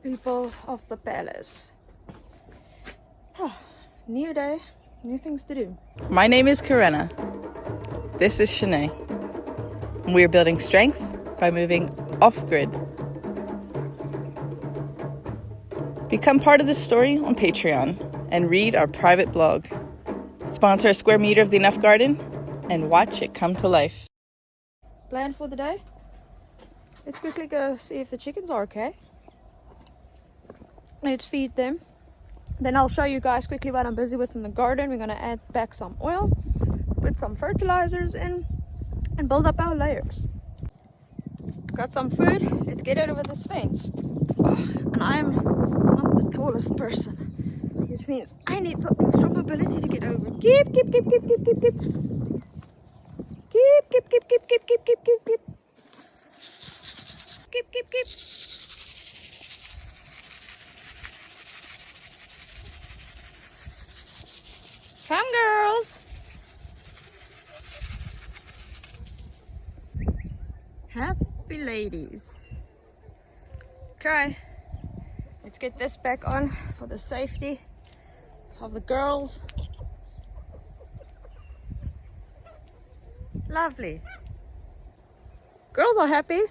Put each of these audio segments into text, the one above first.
people of the palace. New day, new things to do. My name is Karena. This is Charné. We are building strength by moving off-grid. Become part of this story on Patreon and read our private blog. Sponsor a square meter of the Enough Garden and watch it come to life. Plan for the day? Let's quickly go see if the chickens are okay. Let's feed them. Then I'll show you guys quickly what I'm busy with in the garden. We're going to add back some oil, put some fertilizers in, and build up our layers. Got some food. Let's get over this fence. And I'm not the tallest person, which means I need some extra mobility to get over. Keep. Come, girls. Happy ladies. Okay, let's get this back on for the safety of the girls. Lovely. Girls are happy.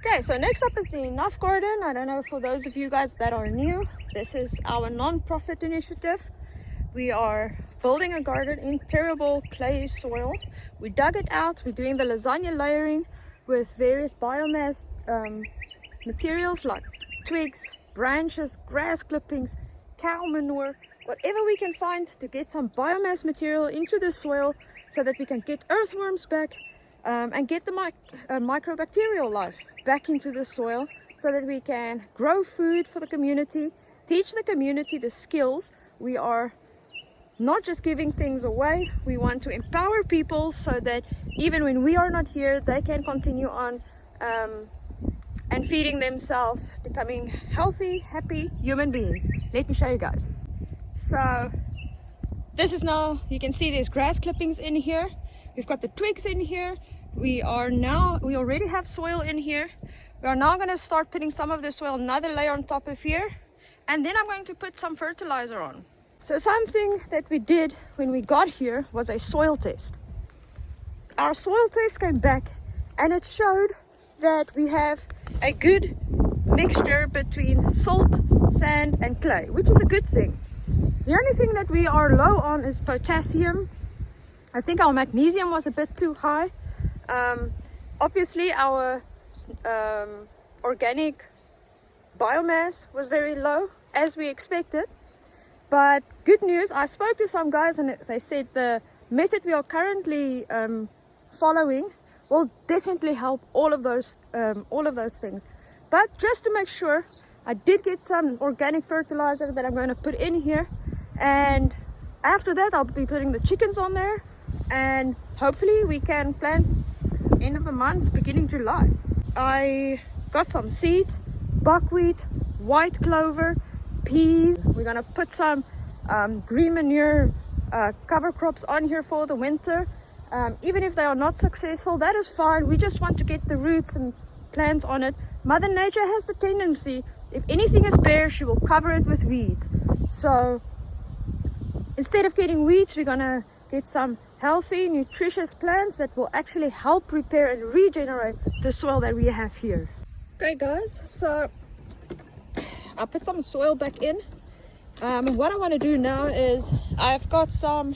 Okay, so next up is the Enough Garden. I don't know, for those of you guys that are new, this is our non-profit initiative. We are building a garden in terrible clay soil. We dug it out. We're doing the lasagna layering with various biomass materials like twigs, branches, grass clippings, cow manure, whatever we can find to get some biomass material into the soil so that we can get earthworms back and get the microbacterial life back into the soil so that we can grow food for the community, teach the community the skills. We are not just giving things away. We want to empower people so that even when we are not here, they can continue on and feeding themselves, becoming healthy, happy human beings. Let me show you guys. So this is now, you can see there's grass clippings in here. We've got the twigs in here. We already have soil in here. We are now going to start putting some of the soil, another layer on top of here. And then I'm going to put some fertilizer on. So something that we did when we got here was a soil test. Our soil test came back and it showed that we have a good mixture between salt, sand and clay, which is a good thing. The only thing that we are low on is potassium. I think our magnesium was a bit too high. Obviously our organic biomass was very low, as we expected. But good news, I spoke to some guys and they said the method we are currently following will definitely help all of those things. But just to make sure, I did get some organic fertilizer that I'm going to put in here. And after that, I'll be putting the chickens on there. And hopefully we can plant end of the month, beginning July. I got some seeds, buckwheat, white clover, peas. We're gonna put some green manure cover crops on here for the winter. Even if they are not successful, that is fine. We just want to get the roots and plants on it. Mother Nature has the tendency, if anything is bare, she will cover it with weeds. So instead of getting weeds, we're gonna get some healthy, nutritious plants that will actually help repair and regenerate the soil that we have here. Okay guys, so I put some soil back in. What I want to do now is I've got some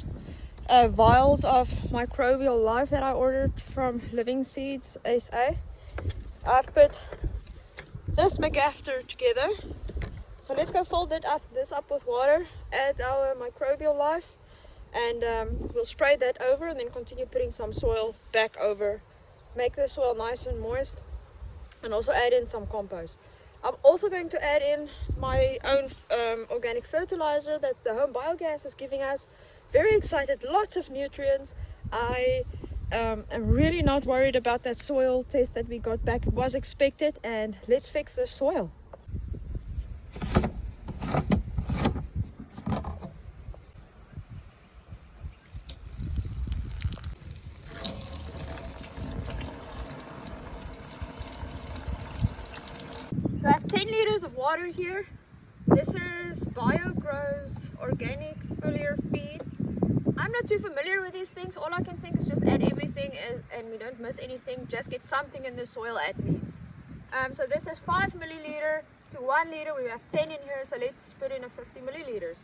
vials of microbial life that I ordered from Living Seeds SA. I've put this McAfter together. So let's go fill this up with water, add our microbial life, and we'll spray that over and then continue putting some soil back over. Make the soil nice and moist, and also add in some compost. I'm also going to add in my own organic fertilizer that the home biogas is giving us. Very excited, lots of nutrients. I am really not worried about that soil test that we got back. It was expected, and let's fix the soil. So I have 10 liters of water water here. This is BioGrow's organic foliar feed. I'm not too familiar with these things. All I can think is just add everything and we don't miss anything. Just get something in the soil at least. So this is 5 milliliter to 1 liter. We have 10 in here, so let's put in a 50 milliliters.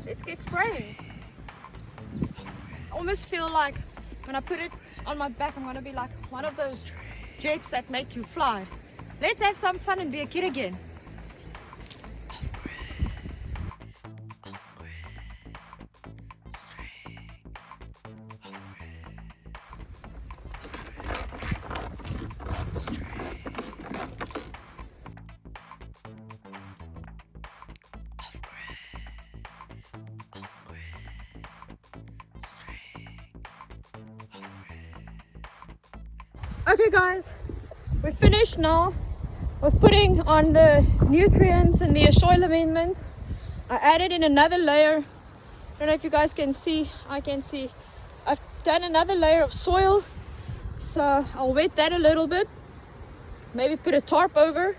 Let's get spraying. I almost feel like when I put it on my back, I'm going to be like one of those jets that make you fly. Let's have some fun and be a kid again. Okay guys, we're finished now with putting on the nutrients and the soil amendments. I added in another layer. I don't know if you guys can see. I can see. I've done another layer of soil, so I'll wet that a little bit. Maybe put a tarp over.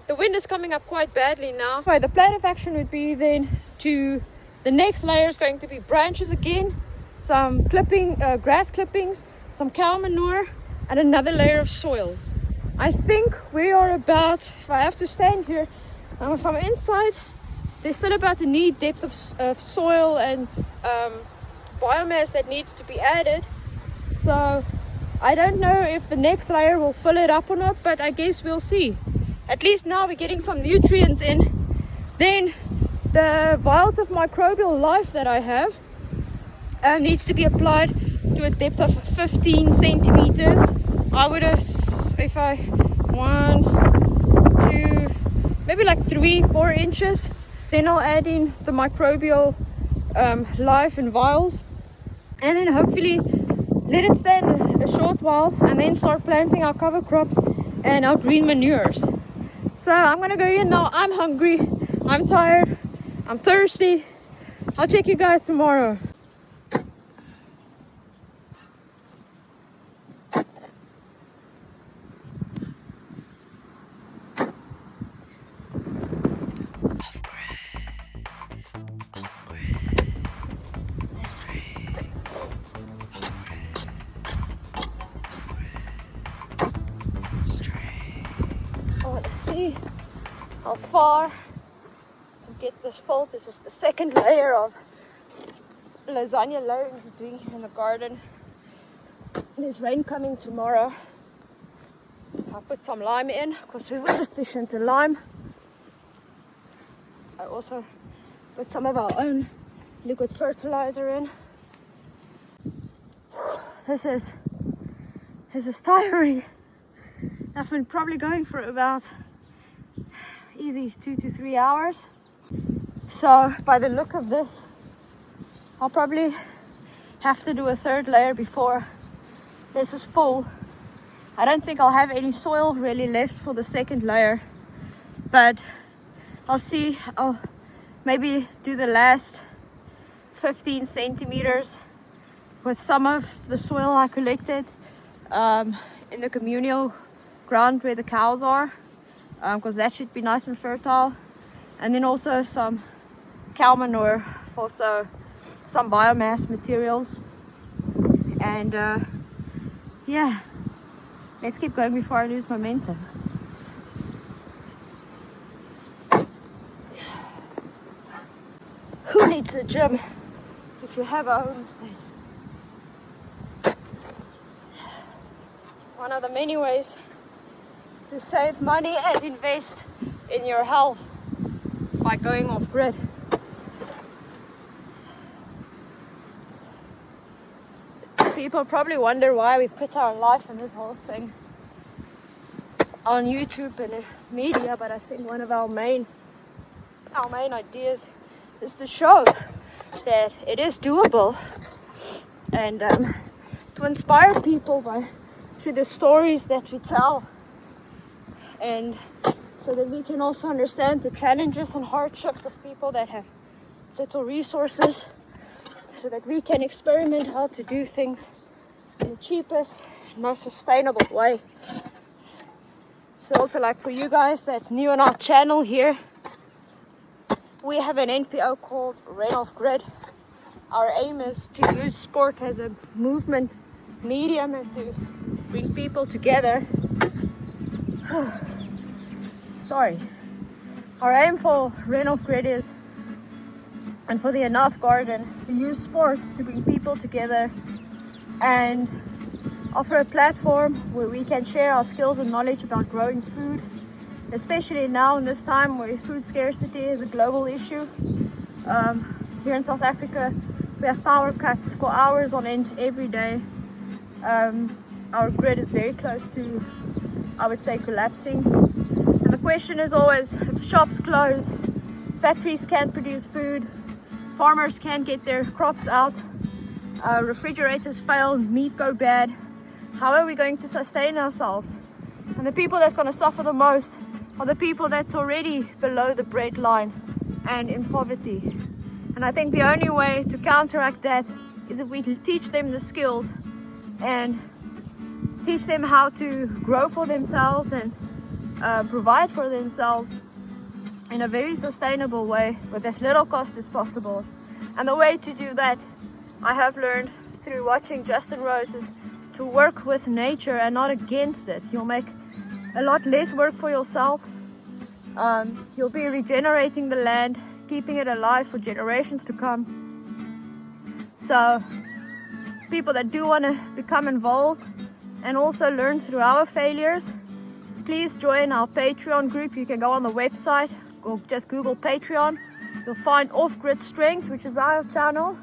The wind is coming up quite badly now. Okay, the plan of action would be then to the next layer is going to be branches again, some grass clippings, some cow manure, and another layer of soil. I think we are about, if I have to stand here, if I'm inside, there's still about a need depth of soil and biomass that needs to be added. So I don't know if the next layer will fill it up or not, but I guess we'll see. At least now we're getting some nutrients in. Then the vials of microbial life that I have needs to be applied to a depth of 15 centimeters. I would have, if I 1, 2, maybe like 3-4 inches. Then I'll add in the microbial life in vials, and then hopefully let it stand a short while and then start planting our cover crops and our green manures. So I'm gonna go in now. I'm hungry, I'm tired, I'm thirsty. I'll check you guys tomorrow. See how far to get this filled. This is the second layer of lasagna layering we're doing here in the garden. There's rain coming tomorrow. I put some lime in because we were deficient in lime. I also put some of our own liquid fertilizer in. This is tiring. I've been probably going for about easy 2 to 3 hours. So by the look of this, I'll probably have to do a third layer before this is full. I don't think I'll have any soil really left for the second layer, but I'll see. I'll maybe do the last 15 centimeters with some of the soil I collected in the communal ground where the cows are, because that should be nice and fertile, and then also some cow manure, also some biomass materials, and yeah, let's keep going before I lose momentum. Who needs the gym if you have a homestead? One of the many ways to save money and invest in your health is by going off-grid. People probably wonder why we put our life in this whole thing on YouTube and media, but I think one of our main ideas is to show that it is doable, and to inspire people through the stories that we tell, and so that we can also understand the challenges and hardships of people that have little resources, so that we can experiment how to do things the cheapest, most sustainable way. So also, like for you guys that's new on our channel here, we have an NPO called REN Off-Grid. Our aim is to use sport as a movement medium and to bring people together. Sorry. Our aim for REN Off-Grid is, and for the Enough Garden, is to use sports to bring people together and offer a platform where we can share our skills and knowledge about growing food, especially now in this time where food scarcity is a global issue. Here in South Africa, we have power cuts for hours on end every day. Our grid is very close to, I would say, collapsing. And the question is always, if shops close, factories can't produce food, farmers can't get their crops out, refrigerators fail, meat go bad, how are we going to sustain ourselves? And the people that's going to suffer the most are the people that's already below the breadline and in poverty. And I think the only way to counteract that is if we teach them the skills and teach them how to grow for themselves and provide for themselves in a very sustainable way with as little cost as possible. And the way to do that, I have learned through watching Justin Rose, is to work with nature and not against it. You'll make a lot less work for yourself. You'll be regenerating the land, keeping it alive for generations to come. So people that do want to become involved and also learn through our failures, please join our Patreon group. You can go on the website or just Google Patreon. You'll find Off-Grid Strength, which is our channel.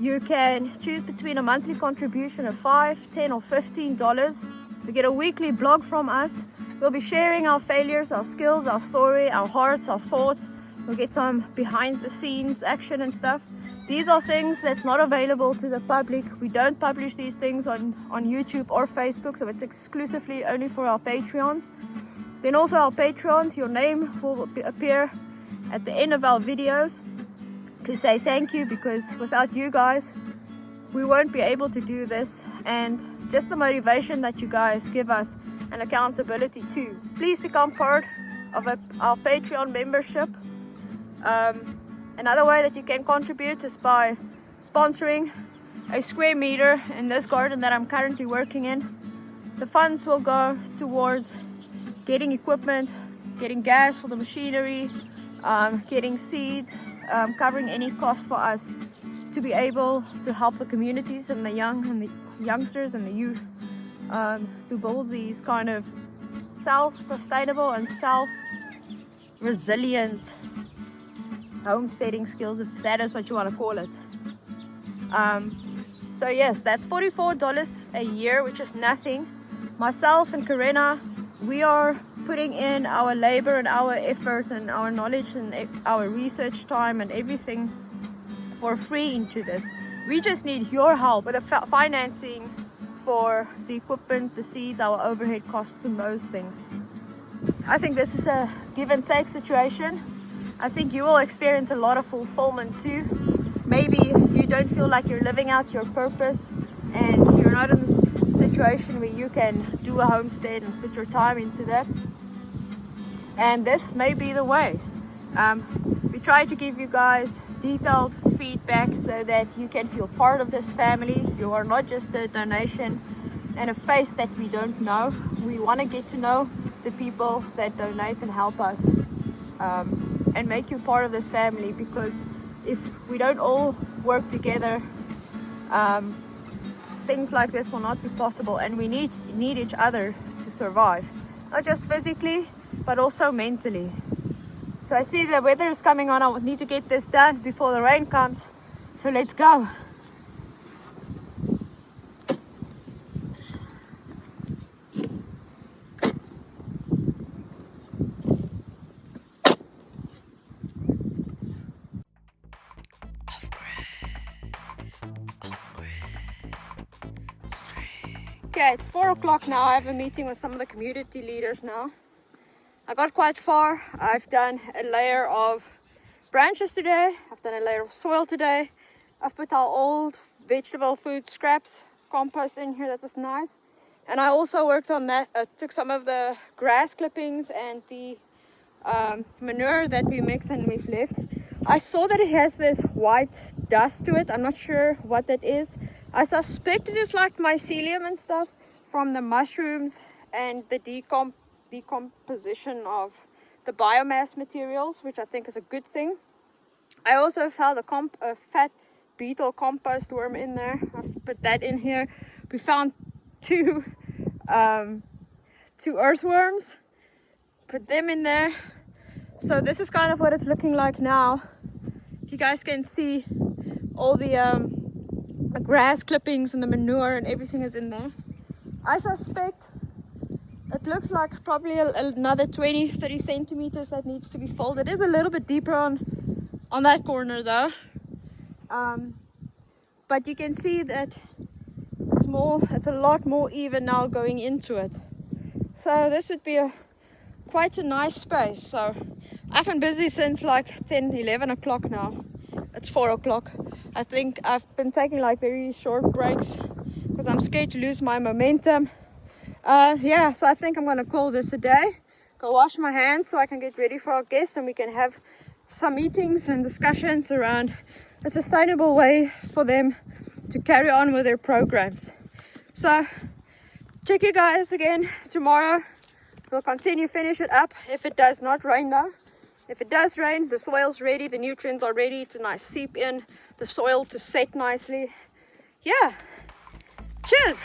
You can choose between a monthly contribution of $5, $10 or $15. You get a weekly blog from us. We'll be sharing our failures, our skills, our story, our hearts, our thoughts. We'll get some behind the scenes action and stuff. These are things that's not available to the public. We don't publish these things on YouTube or Facebook, so it's exclusively only for our Patreons. Then also our Patreons, your name will appear at the end of our videos to say thank you, because without you guys, we won't be able to do this. And just the motivation that you guys give us and accountability too. Please become part of our Patreon membership. Another way that you can contribute is by sponsoring a square meter in this garden that I'm currently working in. The funds will go towards getting equipment, getting gas for the machinery, getting seeds, covering any cost for us to be able to help the communities and the youngsters and the youth to build these kind of self-sustainable and self-resilience homesteading skills, if that is what you want to call it. So yes, that's $44 a year, which is nothing. Myself and Karina, we are putting in our labor and our effort and our knowledge and our research time and everything for free into this. We just need your help with the financing for the equipment, the seeds, our overhead costs and those things. I think this is a give and take situation. I think you will experience a lot of fulfillment too. Maybe you don't feel like you're living out your purpose and you're not in this situation where you can do a homestead and put your time into that. And this may be the way. We try to give you guys detailed feedback so that you can feel part of this family. You are not just a donation and a face that we don't know. We want to get to know the people that donate and help us and make you part of this family, because if we don't all work together, things like this will not be possible, and we need each other to survive, not just physically but also mentally. So I see the weather is coming on. I need to get this done before the rain comes, so let's go. Okay, it's 4 o'clock now. I have a meeting with some of the community leaders now. I got quite far. I've done a layer of branches today. I've done a layer of soil today. I've put our old vegetable food scraps compost in here that was nice. And I also worked on that, took some of the grass clippings and the manure that we mixed and we've left. I saw that it has this white dust to it. I'm not sure what that is. I suspect it is like mycelium and stuff from the mushrooms and the decomposition of the biomass materials, which I think is a good thing. I also found a fat beetle compost worm in there. I've put that in here. We found two earthworms, put them in there. So this is kind of what it's looking like now. You guys can see all the grass clippings and the manure and everything is in there. I suspect it looks like probably another 20-30 centimeters that needs to be filled. It is a little bit deeper on that corner though, but you can see that it's a lot more even now going into it. So this would be quite a nice space. So I've been busy since like 10-11 o'clock now. It's 4 o'clock. I think I've been taking like very short breaks because I'm scared to lose my momentum. Yeah, so I think I'm gonna call this a day. Go wash my hands so I can get ready for our guests and we can have some meetings and discussions around a sustainable way for them to carry on with their programs. So check you guys again tomorrow. We'll continue, finish it up if it does not rain though. If it does rain, the soil's ready, the nutrients are ready to nice seep in, the soil to set nicely. Yeah, cheers.